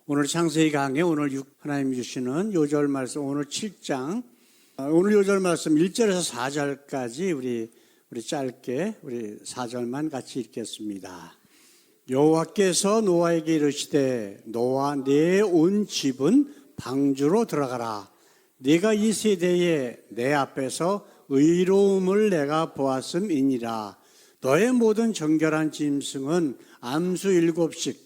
오늘 창세기 강의 오늘 하나님 주시는 요절 말씀 오늘 7장 오늘 요절 말씀 1절에서 4절까지 우리 짧게 우리 4절만 같이 읽겠습니다. 여호와께서 노아에게 이르시되 노아 네 온 집은 방주로 들어가라. 네가 이 세대에 내 앞에서 의로움을 내가 보았음이니라. 너의 모든 정결한 짐승은 암수 7씩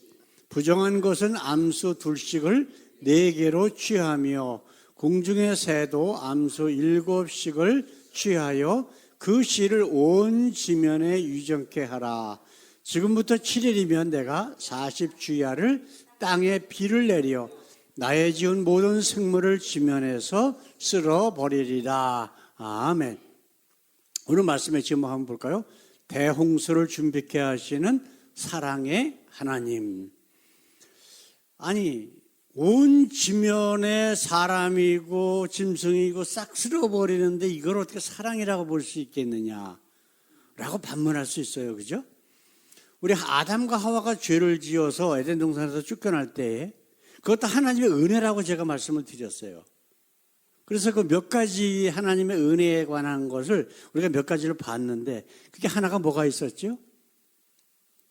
부정한 것은 암수 2씩을 4개로 취하며 공중의 새도 암수 7씩을 취하여 그 씨를 온 지면에 유정케 하라. 지금부터 7일이면 내가 40주야를 땅에 비를 내려 나의 지은 모든 생물을 지면에서 쓸어버리리라. 아멘. 오늘 말씀의 제목 한번 볼까요? 대홍수를 준비케 하시는 사랑의 하나님. 아니, 온 지면에 사람이고 짐승이고 싹 쓸어버리는데 이걸 어떻게 사랑이라고 볼 수 있겠느냐라고 반문할 수 있어요. 그죠? 우리 아담과 하와가 죄를 지어서 에덴 동산에서 쫓겨날 때에 그것도 하나님의 은혜라고 제가 말씀을 드렸어요. 그래서 그 몇 가지 하나님의 은혜에 관한 것을 우리가 몇 가지를 봤는데 그게 하나가 뭐가 있었죠?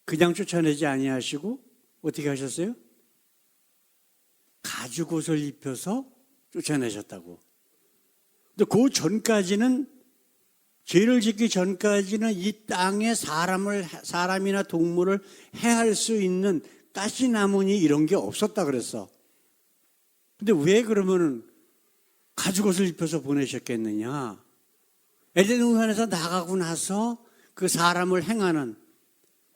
그냥 쫓아내지 아니하시고 어떻게 하셨어요? 가죽옷을 입혀서 쫓아내셨다고. 근데 그 전까지는 죄를 짓기 전까지는 이 땅에 사람이나 동물을 해할 수 있는 가시나무니 이런 게 없었다 그랬어. 근데 왜 그러면은 가죽옷을 입혀서 보내셨겠느냐? 에덴 동산에서 나가고 나서 그 사람을 행하는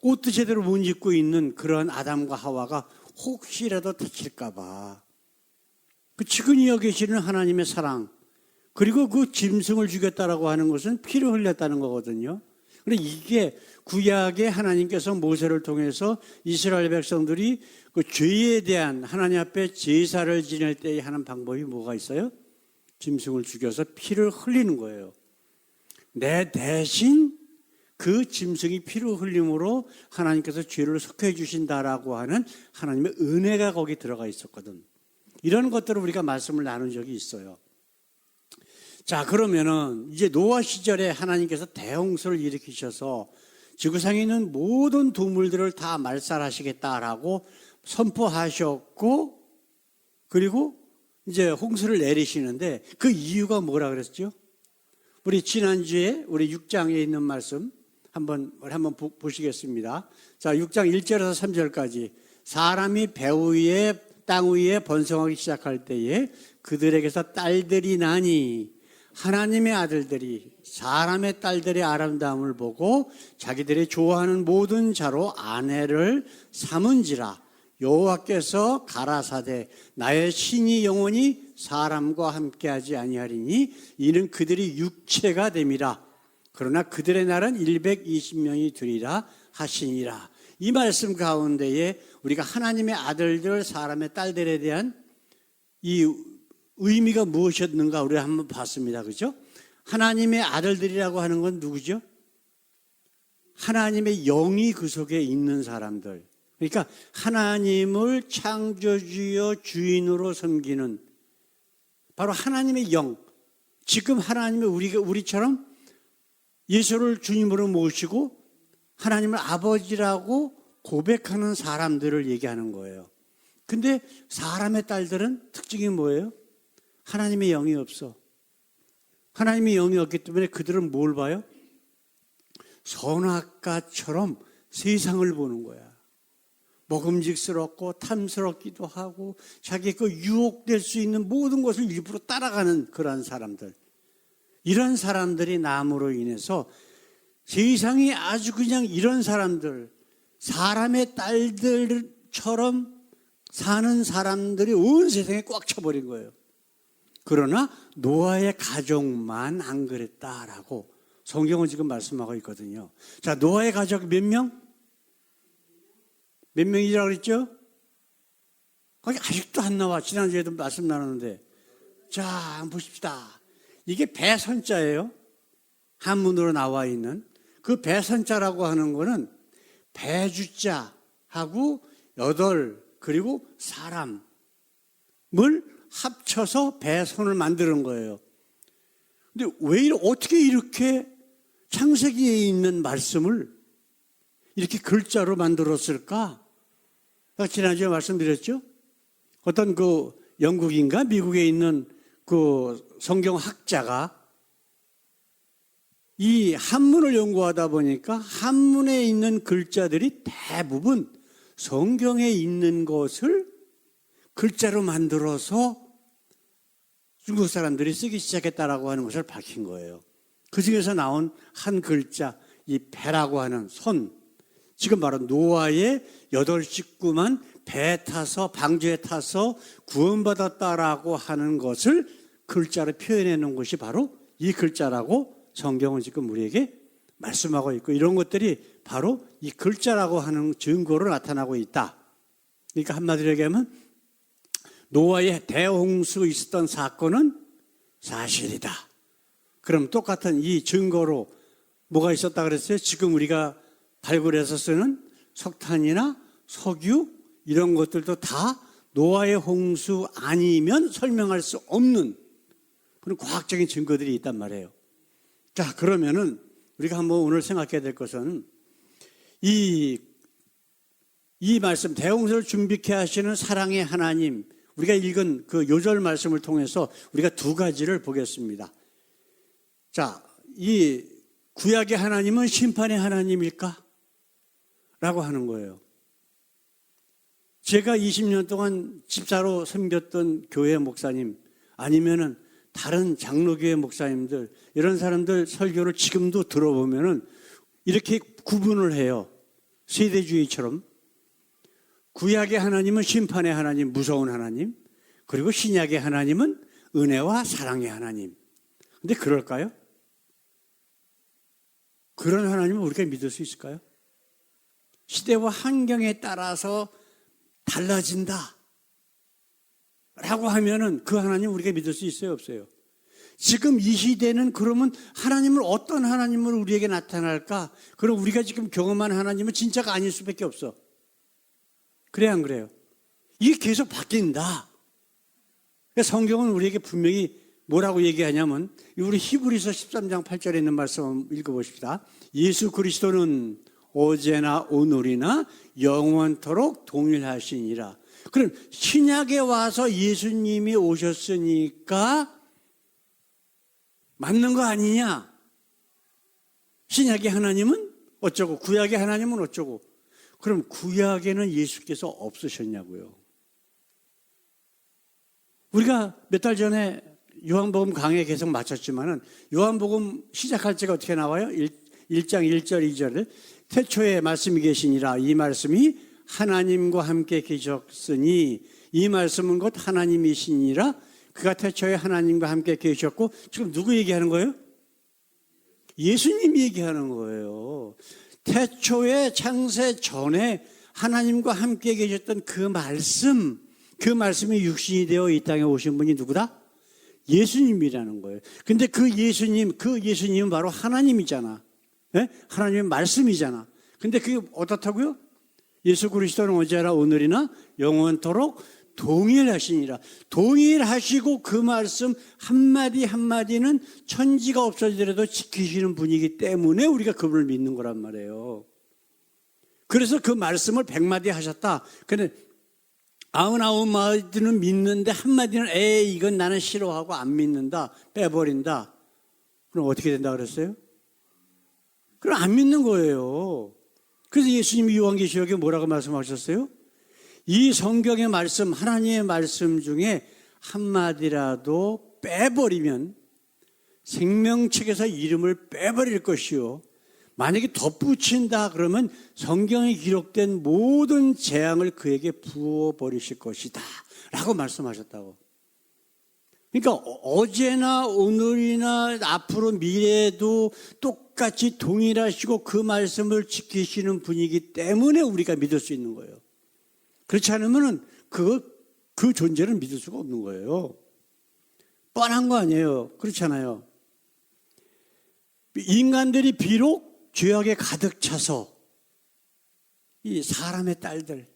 옷도 제대로 못 입고 있는 그런 아담과 하와가 혹시라도 다칠까 봐. 그 지근히 여기시는 하나님의 사랑, 그리고 그 짐승을 죽였다라고 하는 것은 피를 흘렸다는 거거든요. 그런데 이게 구약의 하나님께서 모세를 통해서 이스라엘 백성들이 그 죄에 대한 하나님 앞에 제사를 지낼 때 하는 방법이 뭐가 있어요? 짐승을 죽여서 피를 흘리는 거예요. 내 대신 그 짐승이 피를 흘림으로 하나님께서 죄를 속해 주신다라고 하는 하나님의 은혜가 거기 들어가 있었거든. 이런 것들을 우리가 말씀을 나눈 적이 있어요. 자, 그러면은 이제 노아 시절에 하나님께서 대홍수를 일으키셔서 지구상에 있는 모든 동물들을 다 말살하시겠다라고 선포하셨고, 그리고 이제 홍수를 내리시는데 그 이유가 뭐라 그랬죠? 우리 지난주에 우리 6장에 있는 말씀 한번 보시겠습니다. 자, 6장 1절에서 3절까지 사람이 땅 위에 번성하기 시작할 때에 그들에게서 딸들이 나니 하나님의 아들들이 사람의 딸들의 아름다움을 보고 자기들이 좋아하는 모든 자로 아내를 삼은지라. 여호와께서 가라사대 나의 신이 영원히 사람과 함께하지 아니하리니 이는 그들이 육체가 됨이라. 그러나 그들의 날은 120년이 되리라 하시니라. 이 말씀 가운데에 우리가 하나님의 아들들, 사람의 딸들에 대한 이 의미가 무엇이었는가 우리가 한번 봤습니다. 그죠? 하나님의 아들들이라고 하는 건 누구죠? 하나님의 영이 그 속에 있는 사람들. 그러니까 하나님을 창조주여 주인으로 섬기는 바로 하나님의 영. 지금 하나님의 우리처럼 예수를 주님으로 모시고 하나님을 아버지라고 고백하는 사람들을 얘기하는 거예요. 근데 사람의 딸들은 특징이 뭐예요? 하나님의 영이 없어. 하나님의 영이 없기 때문에 그들은 뭘 봐요? 선악과처럼 세상을 보는 거야. 먹음직스럽고 탐스럽기도 하고 자기 그 유혹될 수 있는 모든 것을 일부러 따라가는 그런 사람들. 이런 사람들이 남으로 인해서 세상이 아주 그냥 이런 사람들, 사람의 딸들처럼 사는 사람들이 온 세상에 꽉 차버린 거예요. 그러나 노아의 가족만 안 그랬다라고 성경은 지금 말씀하고 있거든요. 자, 노아의 가족 몇 명? 몇 명이라고 그랬죠? 거기 아직도 안 나와. 지난주에도 말씀 나눴는데. 자, 한번 보십시다. 이게 배선자예요. 한문으로 나와 있는. 그 배선자라고 하는 거는 배주자하고 8, 그리고 사람을 합쳐서 배선을 만드는 거예요. 근데 어떻게 이렇게 창세기에 있는 말씀을 이렇게 글자로 만들었을까? 지난주에 말씀드렸죠? 어떤 그 영국인가 미국에 있는 그 성경학자가 이 한문을 연구하다 보니까 한문에 있는 글자들이 대부분 성경에 있는 것을 글자로 만들어서 중국 사람들이 쓰기 시작했다라고 하는 것을 밝힌 거예요. 그 중에서 나온 한 글자, 이 배라고 하는 손, 지금 바로 노아의 8식구만 배에 타서 방주에 타서 구원받았다라고 하는 것을 글자로 표현해 놓은 것이 바로 이 글자라고 성경은 지금 우리에게 말씀하고 있고, 이런 것들이 바로 이 글자라고 하는 증거로 나타나고 있다. 그러니까 한마디로 얘기하면 노아의 대홍수 있었던 사건은 사실이다. 그럼 똑같은 이 증거로 뭐가 있었다 그랬어요? 지금 우리가 발굴해서 쓰는 석탄이나 석유 이런 것들도 다 노아의 홍수 아니면 설명할 수 없는 그런 과학적인 증거들이 있단 말이에요. 자, 그러면은 우리가 한번 오늘 생각해야 될 것은 이 말씀, 대홍수를 준비케 하시는 사랑의 하나님, 우리가 읽은 그 요절 말씀을 통해서 우리가 두 가지를 보겠습니다. 자, 이 구약의 하나님은 심판의 하나님일까? 라고 하는 거예요. 제가 20년 동안 집사로 섬겼던 교회 목사님, 아니면은 다른 장로교회 목사님들, 이런 사람들 설교를 지금도 들어보면은 이렇게 구분을 해요. 세대주의처럼. 구약의 하나님은 심판의 하나님, 무서운 하나님, 그리고 신약의 하나님은 은혜와 사랑의 하나님. 근데 그럴까요? 그런 하나님을 우리가 믿을 수 있을까요? 시대와 환경에 따라서 달라진다 라고 하면은 그 하나님 우리가 믿을 수 있어요, 없어요? 지금 이 시대는 그러면 하나님을 어떤 하나님으로 우리에게 나타날까? 그럼 우리가 지금 경험한 하나님은 진짜가 아닐 수밖에 없어. 그래야 안 그래요? 이게 계속 바뀐다. 성경은 우리에게 분명히 뭐라고 얘기하냐면, 우리 히브리서 13장 8절에 있는 말씀 한번 읽어보십시다. 예수 그리스도는 어제나 오늘이나 영원토록 동일하시니라. 그럼 신약에 와서 예수님이 오셨으니까 맞는 거 아니냐? 신약의 하나님은 어쩌고 구약의 하나님은 어쩌고. 그럼 구약에는 예수께서 없으셨냐고요. 우리가 몇 달 전에 요한복음 강의 계속 마쳤지만은 요한복음 시작할 때가 어떻게 나와요? 1장 1절 2절을 태초에 말씀이 계시니라. 이 말씀이 하나님과 함께 계셨으니 이 말씀은 곧 하나님이시니라. 그가 태초에 하나님과 함께 계셨고, 지금 누구 얘기하는 거예요? 예수님 얘기하는 거예요. 태초에 창세 전에 하나님과 함께 계셨던 그 말씀이 육신이 되어 이 땅에 오신 분이 누구다? 예수님이라는 거예요. 근데 그 예수님은 바로 하나님이잖아. 네? 하나님의 말씀이잖아. 근데 그게 어떻다고요? 예수 그리스도는 어제나 오늘이나 영원토록 동일하시니라. 동일하시고 그 말씀 한마디 한마디는 천지가 없어지더라도 지키시는 분이기 때문에 우리가 그분을 믿는 거란 말이에요. 그래서 그 말씀을 100마디 하셨다. 근데 99마디는 믿는데 한마디는 이건 나는 싫어하고 안 믿는다, 빼버린다. 그럼 어떻게 된다 그랬어요? 그럼 안 믿는 거예요. 그래서 예수님이 요한계시록에 뭐라고 말씀하셨어요? 이 성경의 말씀, 하나님의 말씀 중에 한마디라도 빼버리면 생명책에서 이름을 빼버릴 것이요, 만약에 덧붙인다 그러면 성경에 기록된 모든 재앙을 그에게 부어버리실 것이다 라고 말씀하셨다고. 그러니까 어제나 오늘이나 앞으로 미래에도 똑같이 동일하시고 그 말씀을 지키시는 분이기 때문에 우리가 믿을 수 있는 거예요. 그렇지 않으면 그 존재를 믿을 수가 없는 거예요. 뻔한 거 아니에요. 그렇잖아요. 인간들이 비록 죄악에 가득 차서 이 사람의 딸들,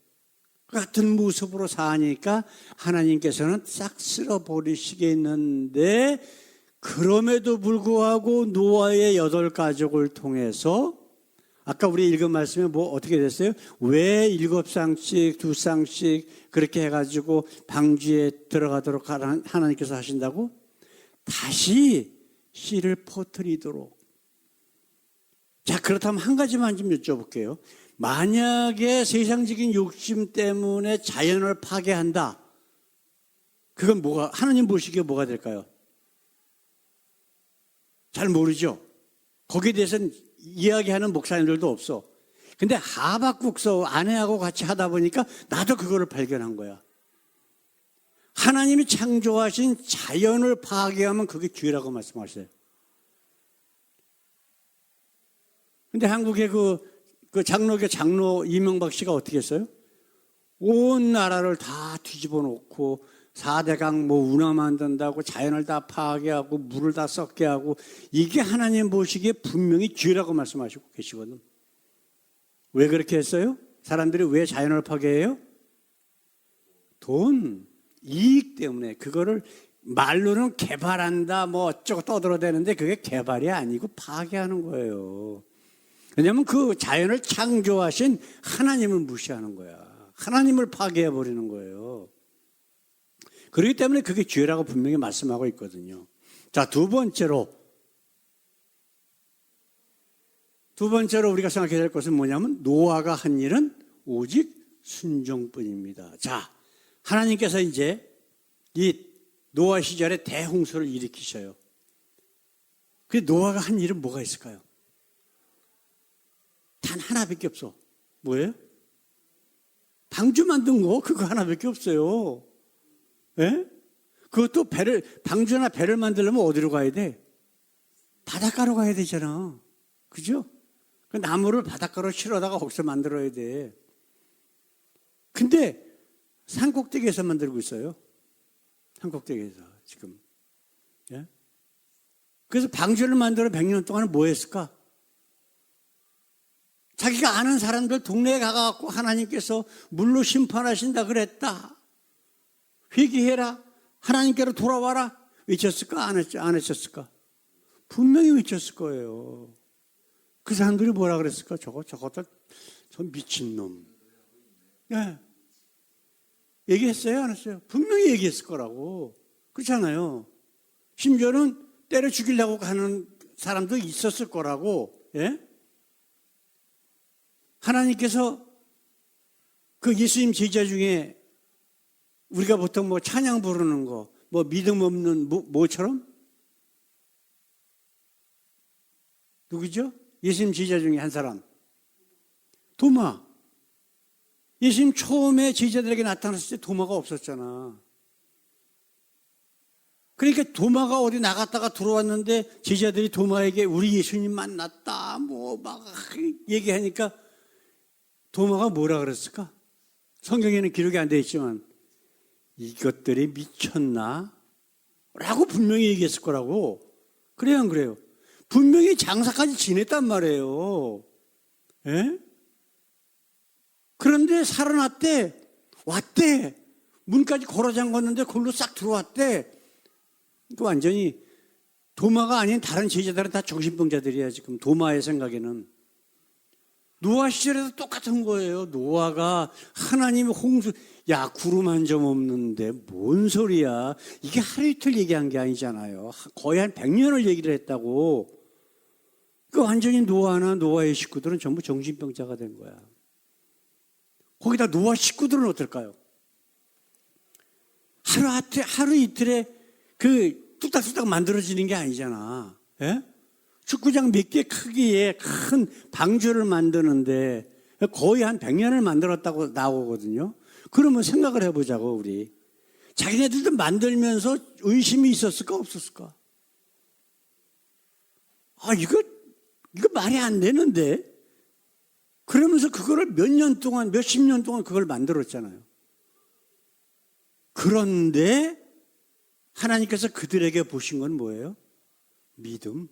같은 모습으로 사니까 하나님께서는 싹 쓸어버리시겠는데, 그럼에도 불구하고 노아의 8가족을 통해서 아까 우리 읽은 말씀에 뭐 어떻게 됐어요? 왜 7쌍씩 2쌍씩 그렇게 해가지고 방주에 들어가도록 하나님께서 하신다고? 다시 씨를 퍼뜨리도록. 자, 그렇다면 한 가지만 좀 여쭤볼게요. 만약에 세상적인 욕심 때문에 자연을 파괴한다, 그건 뭐가, 하나님 보시기에 뭐가 될까요? 잘 모르죠. 거기에 대해서는 이야기하는 목사님들도 없어. 근데 하박국서 아내하고 같이 하다 보니까 나도 그거를 발견한 거야. 하나님이 창조하신 자연을 파괴하면 그게 죄라고 말씀하세요. 근데 한국의 그 장로교 장로 이명박 씨가 어떻게 했어요? 온 나라를 다 뒤집어 놓고 4대강 뭐 운하 만든다고 자연을 다 파괴하고 물을 다 썩게 하고, 이게 하나님 보시기에 분명히 죄라고 말씀하시고 계시거든. 왜 그렇게 했어요? 사람들이 왜 자연을 파괴해요? 돈, 이익 때문에. 그거를 말로는 개발한다 뭐 어쩌고 떠들어대는데 그게 개발이 아니고 파괴하는 거예요. 왜냐하면 그 자연을 창조하신 하나님을 무시하는 거야. 하나님을 파괴해버리는 거예요. 그렇기 때문에 그게 죄라고 분명히 말씀하고 있거든요. 자, 두 번째로 우리가 생각해야 될 것은 뭐냐면 노아가 한 일은 오직 순종뿐입니다. 자, 하나님께서 이제 이 노아 시절에 대홍수를 일으키셔요. 그 노아가 한 일은 뭐가 있을까요? 단 하나밖에 없어. 뭐예요? 방주 만든 거 그거 하나밖에 없어요. 예? 그것도 방주나 배를 만들려면 어디로 가야 돼? 바닷가로 가야 되잖아. 그죠? 그 나무를 바닷가로 실어다가 거기서 만들어야 돼. 근데 산꼭대기에서 만들고 있어요. 산꼭대기에서 지금. 예? 그래서 방주를 만들어 100년 동안 뭐 했을까? 자기가 아는 사람들 동네에 가갖고 하나님께서 물로 심판하신다 그랬다, 회개해라, 하나님께로 돌아와라 외쳤을까? 안 했었을까? 분명히 외쳤을 거예요. 그 사람들이 뭐라 그랬을까? 저것들 저 미친놈. 네. 얘기했어요? 안 했어요? 분명히 얘기했을 거라고. 그렇잖아요. 심지어는 때려 죽이려고 하는 사람도 있었을 거라고. 예? 하나님께서 그 예수님 제자 중에 우리가 보통 뭐 찬양 부르는 거, 뭐 믿음 없는 뭐처럼? 누구죠? 예수님 제자 중에 한 사람. 도마. 예수님 처음에 제자들에게 나타났을 때 도마가 없었잖아. 그러니까 도마가 어디 나갔다가 들어왔는데 제자들이 도마에게 우리 예수님 만났다 뭐 막 얘기하니까 도마가 뭐라 그랬을까? 성경에는 기록이 안 되어 있지만 이것들이 미쳤나? 라고 분명히 얘기했을 거라고. 그래요, 안 그래요? 분명히 장사까지 지냈단 말이에요. 예? 그런데 살아났대. 왔대. 문까지 걸어 잠궜는데 그걸로 싹 들어왔대. 그 완전히 도마가 아닌 다른 제자들은 다 정신병자들이야, 지금. 도마의 생각에는. 노아 시절에도 똑같은 거예요. 노아가 하나님의 홍수, 야, 구름 한 점 없는데 뭔 소리야. 이게 하루 이틀 얘기한 게 아니잖아요. 거의 한 100년을 얘기를 했다고. 그 완전히 노아나 노아의 식구들은 전부 정신병자가 된 거야. 거기다 노아 식구들은 어떨까요? 하루 이틀에 그 뚝딱뚝딱 만들어지는 게 아니잖아. 예? 축구장 몇 개 크기의 큰 방주를 만드는데 거의 한 100년을 만들었다고 나오거든요. 그러면 생각을 해보자고, 우리. 자기네들도 만들면서 의심이 있었을까, 없었을까? 아, 이거 말이 안 되는데? 그러면서 그거를 몇 년 동안, 몇십 년 동안 그걸 만들었잖아요. 그런데 하나님께서 그들에게 보신 건 뭐예요? 믿음.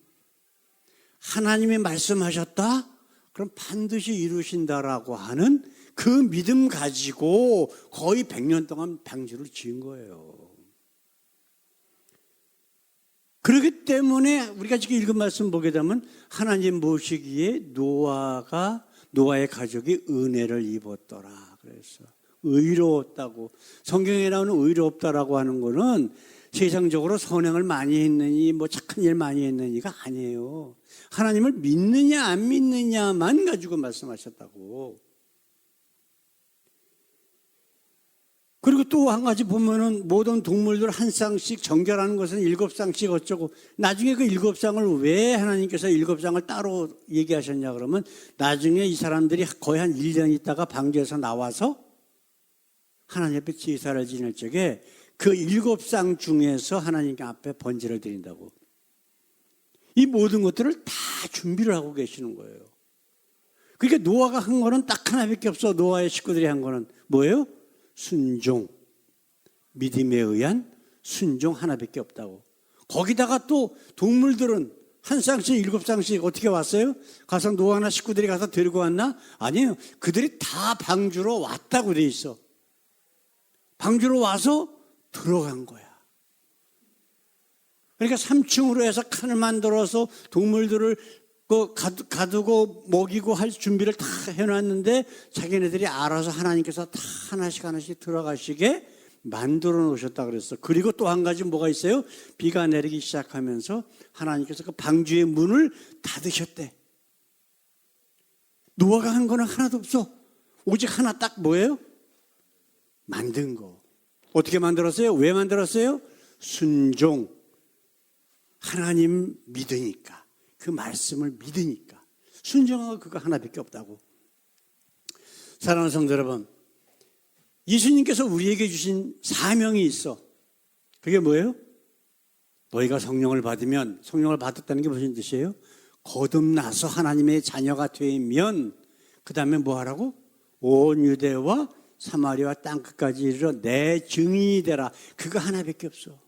하나님이 말씀하셨다? 그럼 반드시 이루신다라고 하는 그 믿음 가지고 거의 100년 동안 방주를 지은 거예요. 그렇기 때문에 우리가 지금 읽은 말씀 보게 되면 하나님 모시기에 노아의 가족이 은혜를 입었더라. 그래서 의로웠다고. 성경에 나오는 의롭다라고 하는 거는 세상적으로 선행을 많이 했느니 뭐 착한 일 많이 했느니가 아니에요. 하나님을 믿느냐 안 믿느냐만 가지고 말씀하셨다고. 그리고 또 한 가지 보면은 모든 동물들 한 쌍씩 정결하는 것은 7쌍씩 어쩌고, 나중에 그 7쌍을 왜 하나님께서 7쌍을 따로 얘기하셨냐 그러면 나중에 이 사람들이 거의 한 1년 있다가 방주에서 나와서 하나님 앞에 제사를 지낼 적에 그 7쌍 중에서 하나님 앞에 번제를 드린다고. 이 모든 것들을 다 준비를 하고 계시는 거예요. 그러니까 노아가 한 거는 딱 하나밖에 없어. 노아의 식구들이 한 거는 뭐예요? 순종, 믿음에 의한 순종 하나밖에 없다고. 거기다가 또 동물들은 한 쌍씩 7쌍씩 어떻게 왔어요? 가서 노아나 식구들이 가서 데리고 왔나? 아니에요. 그들이 다 방주로 왔다고 돼 있어. 방주로 와서 들어간 거야. 그러니까 3층으로 해서 칸을 만들어서 동물들을 가두고 먹이고 할 준비를 다 해놨는데 자기네들이 알아서 하나님께서 다 하나씩 들어가시게 만들어 놓으셨다 그랬어. 그리고 또 한 가지 뭐가 있어요? 비가 내리기 시작하면서 하나님께서 그 방주의 문을 닫으셨대. 노아가 한 거는 하나도 없어. 오직 하나 딱 뭐예요? 만든 거. 어떻게 만들었어요? 왜 만들었어요? 순종. 하나님 믿으니까. 그 말씀을 믿으니까. 순종하고 그거 하나밖에 없다고. 사랑하는 성도 여러분, 예수님께서 우리에게 주신 사명이 있어. 그게 뭐예요? 너희가 성령을 받으면, 성령을 받았다는 게 무슨 뜻이에요? 거듭나서 하나님의 자녀가 되면 그 다음에 뭐 하라고? 온 유대와 사마리아 땅끝까지 이르러 내 증인이 되라. 그거 하나밖에 없어.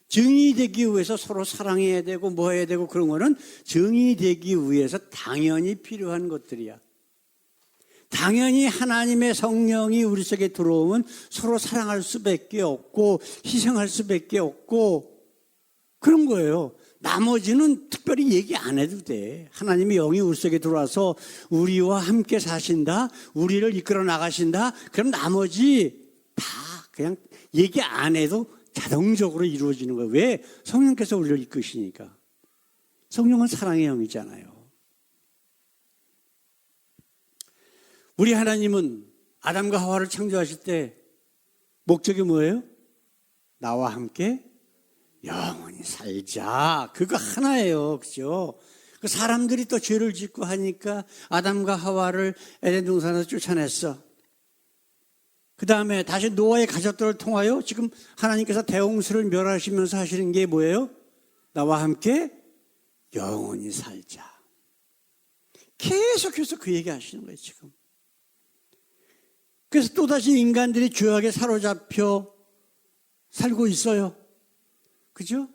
증인이 되기 위해서 서로 사랑해야 되고 뭐 해야 되고 그런 거는 증인이 되기 위해서 당연히 필요한 것들이야. 당연히 하나님의 성령이 우리 속에 들어오면 서로 사랑할 수밖에 없고 희생할 수밖에 없고 그런 거예요. 나머지는 특별히 얘기 안 해도 돼. 하나님의 영이 우리 속에 들어와서 우리와 함께 사신다, 우리를 이끌어 나가신다. 그럼 나머지 다 그냥 얘기 안 해도 자동적으로 이루어지는 거예요. 왜? 성령께서 우리를 이끄시니까. 성령은 사랑의 영이잖아요. 우리 하나님은 아담과 하와를 창조하실 때 목적이 뭐예요? 나와 함께 영원히 살자. 그거 하나예요. 그죠? 그 사람들이 또 죄를 짓고 하니까 아담과 하와를 에덴 동산에서 쫓아냈어. 그 다음에 다시 노아의 가족들을 통하여 지금 하나님께서 대홍수를 멸하시면서 하시는 게 뭐예요? 나와 함께 영원히 살자. 계속해서 그 얘기 하시는 거예요, 지금. 그래서 또다시 인간들이 죄악에 사로잡혀 살고 있어요. 그죠?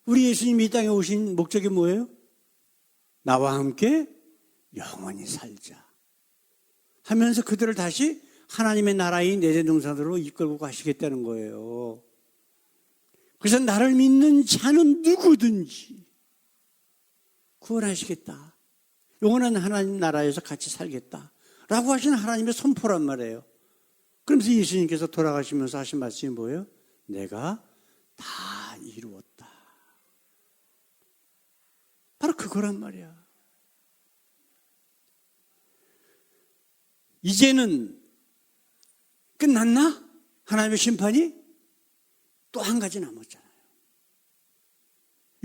우리 예수님이 이 땅에 오신 목적이 뭐예요? 나와 함께 영원히 살자 하면서 그들을 다시 하나님의 나라인 에덴 동산으로 이끌고 가시겠다는 거예요. 그래서 나를 믿는 자는 누구든지 구원하시겠다. 영원한 하나님 나라에서 같이 살겠다 라고 하신 하나님의 선포란 말이에요. 그러면서 예수님께서 돌아가시면서 하신 말씀이 뭐예요? 내가 다 이루었다. 바로 그거란 말이야. 이제는 끝났나? 하나님의 심판이? 또 한 가지 남았잖아요.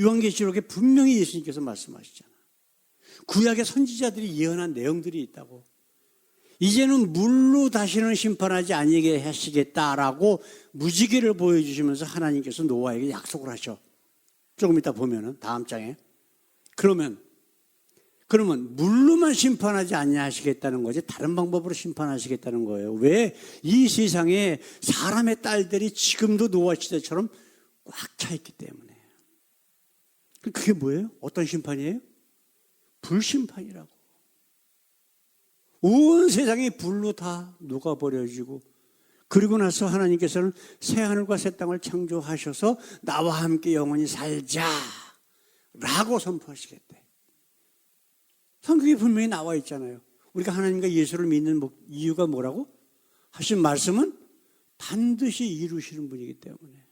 요한계시록에 분명히 예수님께서 말씀하시잖아요. 구약의 선지자들이 예언한 내용들이 있다고. 이제는 물로 다시는 심판하지 아니게 하시겠다라고 무지개를 보여주시면서 하나님께서 노아에게 약속을 하셔. 조금 이따 보면은 다음 장에. 그러면 물로만 심판하지 아니하시겠다는 거지 다른 방법으로 심판하시겠다는 거예요. 왜? 이 세상에 사람의 딸들이 지금도 노아 시대처럼 꽉 차 있기 때문에. 그게 뭐예요? 어떤 심판이에요? 불심판이라고. 온 세상이 불로 다 녹아버려지고, 그리고 나서 하나님께서는 새하늘과 새 땅을 창조하셔서 나와 함께 영원히 살자 라고 선포하시겠대. 성경에 분명히 나와 있잖아요. 우리가 하나님과 예수를 믿는 이유가 뭐라고? 하신 말씀은 반드시 이루시는 분이기 때문에.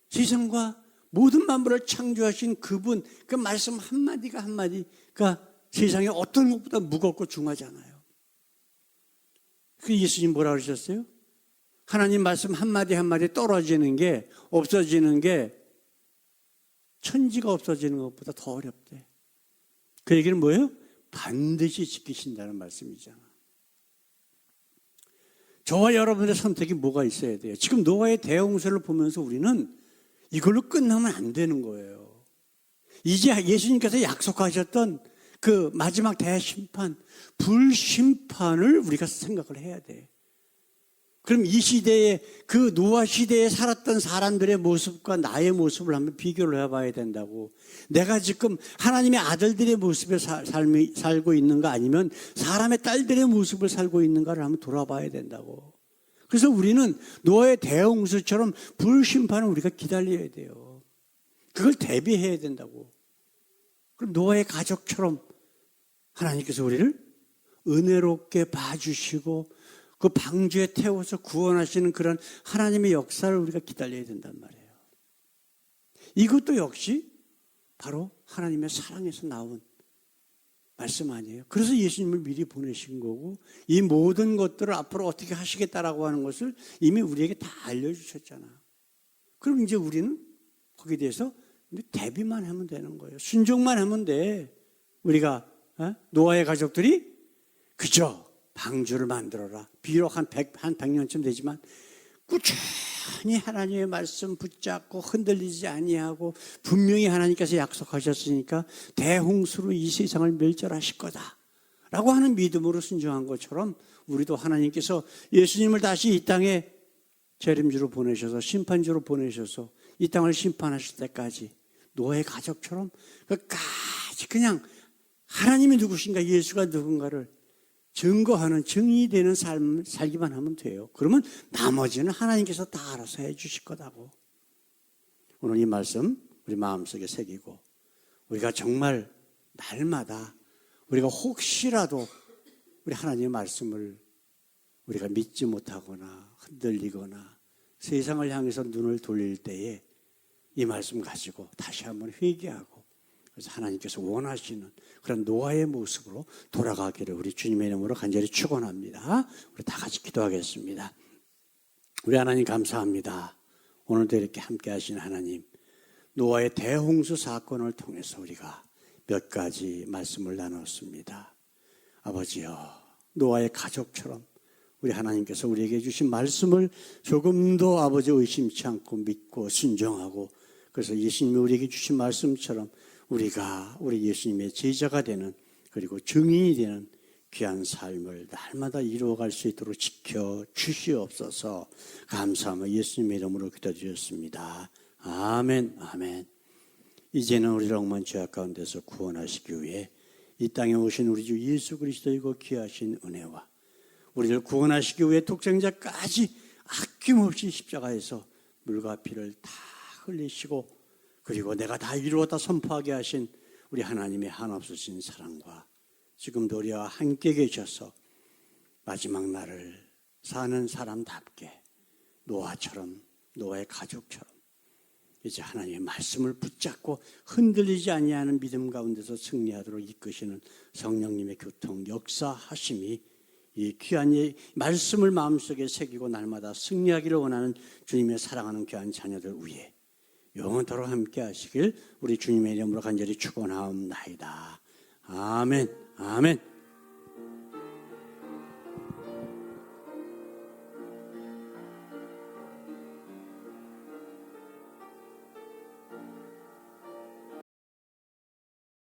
세상과 모든 만물을 창조하신 그분, 그 말씀 한마디가 한마디가 세상에 어떤 것보다 무겁고 중하잖아요. 그 예수님 뭐라 그러셨어요? 하나님 말씀 한마디 한마디 떨어지는 게, 없어지는 게 천지가 없어지는 것보다 더 어렵대. 그 얘기는 뭐예요? 반드시 지키신다는 말씀이잖아. 저와 여러분의 선택이 뭐가 있어야 돼요? 지금 노아의 대홍수를 보면서 우리는 이걸로 끝나면 안 되는 거예요. 이제 예수님께서 약속하셨던 그 마지막 대심판, 불심판을 우리가 생각을 해야 돼. 그럼 이 시대에, 그 노아 시대에 살았던 사람들의 모습과 나의 모습을 한번 비교를 해봐야 된다고. 내가 지금 하나님의 아들들의 모습에 살고 있는가, 아니면 사람의 딸들의 모습을 살고 있는가를 한번 돌아봐야 된다고. 그래서 우리는 노아의 대홍수처럼 불심판을 우리가 기다려야 돼요. 그걸 대비해야 된다고. 그럼 노아의 가족처럼 하나님께서 우리를 은혜롭게 봐주시고 그 방주에 태워서 구원하시는 그런 하나님의 역사를 우리가 기다려야 된단 말이에요. 이것도 역시 바로 하나님의 사랑에서 나온 말씀 아니에요. 그래서 예수님을 미리 보내신 거고, 이 모든 것들을 앞으로 어떻게 하시겠다라고 하는 것을 이미 우리에게 다 알려주셨잖아. 그럼 이제 우리는 거기에 대해서 대비만 하면 되는 거예요. 순종만 하면 돼. 우리가 노아의 가족들이 그저 방주를 만들어라. 비록 한 100년쯤 되지만 꾸준히 하나님의 말씀 붙잡고 흔들리지 아니하고 분명히 하나님께서 약속하셨으니까 대홍수로 이 세상을 멸절하실 거다 라고 하는 믿음으로 순종한 것처럼, 우리도 하나님께서 예수님을 다시 이 땅에 재림주로 보내셔서, 심판주로 보내셔서 이 땅을 심판하실 때까지 노아의 가족처럼 끝까지 그냥 하나님이 누구신가, 예수가 누군가를 증거하는, 증의되는 삶 살기만 하면 돼요. 그러면 나머지는 하나님께서 다 알아서 해 주실 거다고. 오늘 이 말씀 우리 마음속에 새기고, 우리가 정말 날마다 우리가 혹시라도 우리 하나님의 말씀을 우리가 믿지 못하거나 흔들리거나 세상을 향해서 눈을 돌릴 때에 이 말씀 가지고 다시 한번 회개하고, 그래서 하나님께서 원하시는 그런 노아의 모습으로 돌아가기를 우리 주님의 이름으로 간절히 축원합니다. 우리 다 같이 기도하겠습니다. 우리 하나님 감사합니다. 오늘도 이렇게 함께 하신 하나님, 노아의 대홍수 사건을 통해서 우리가 몇 가지 말씀을 나눴습니다. 아버지여, 노아의 가족처럼 우리 하나님께서 우리에게 주신 말씀을 조금도 아버지 의심치 않고 믿고 순종하고, 그래서 예수님이 우리에게 주신 말씀처럼 우리가 우리 예수님의 제자가 되는, 그리고 증인이 되는 귀한 삶을 날마다 이루어갈 수 있도록 지켜주시옵소서. 감사하며 예수님의 이름으로 기도드렸습니다. 아멘, 아멘. 이제는 우리를 억만 죄악 가운데서 구원하시기 위해 이 땅에 오신 우리 주 예수 그리스도이고 귀하신 은혜와 우리를 구원하시기 위해 독생자까지 아낌없이 십자가에서 물과 피를 다 흘리시고, 그리고 내가 다 이루었다 선포하게 하신 우리 하나님의 한없으신 사랑과 지금도 우리와 함께 계셔서 마지막 날을 사는 사람답게 노아처럼, 노아의 가족처럼 이제 하나님의 말씀을 붙잡고 흔들리지 아니하는 믿음 가운데서 승리하도록 이끄시는 성령님의 교통 역사하심이 이 귀한 말씀을 마음속에 새기고 날마다 승리하기를 원하는 주님의 사랑하는 귀한 자녀들 위해 영원토록 함께 하시길 우리 주님의 이름으로 간절히 축원하옵나이다. 아멘, 아멘.